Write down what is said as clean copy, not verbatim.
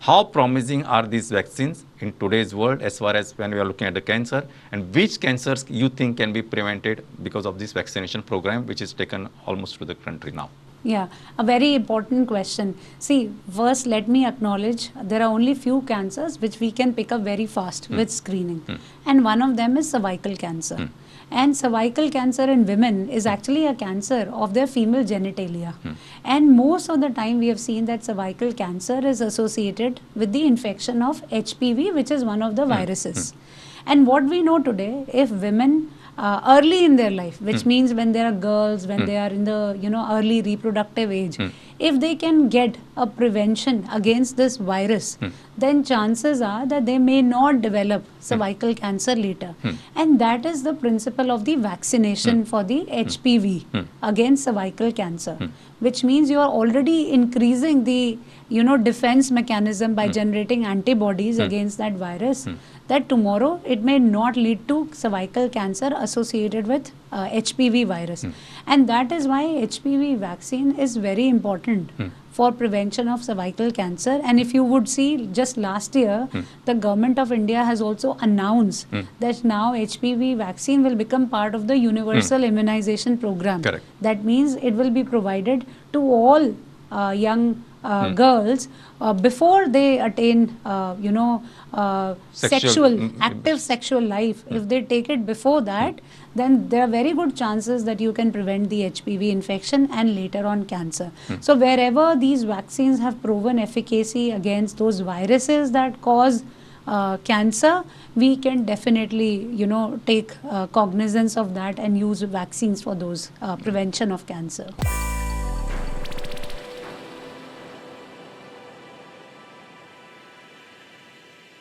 how promising are these vaccines in today's world as far as when we are looking at the cancer, and which cancers you think can be prevented because of this vaccination program which is taken almost to the country now? Yeah, a very important question. See, first let me acknowledge there are only few cancers which we can pick up very fast with screening. And one of them is cervical cancer. And cervical cancer in women is actually a cancer of their female genitalia. And most of the time we have seen that cervical cancer is associated with the infection of HPV, which is one of the viruses. And what we know today, if women early in their life, which means when they are girls, when they are in the early reproductive age, if they can get a prevention against this virus, then chances are that they may not develop cervical cancer later. And that is the principle of the vaccination for the HPV against cervical cancer, which means you are already increasing the defense mechanism by generating antibodies against that virus, that tomorrow it may not lead to cervical cancer associated with HPV virus. And that is why HPV vaccine is very important for prevention of cervical cancer. And if you would see, just last year, the government of India has also announced that now HPV vaccine will become part of the universal immunization program. Correct. That means it will be provided to all young girls before they attain active sexual life. If they take it before that, then there are very good chances that you can prevent the HPV infection and later on cancer. So wherever these vaccines have proven efficacy against those viruses that cause cancer, we can definitely take cognizance of that and use vaccines for those prevention of cancer.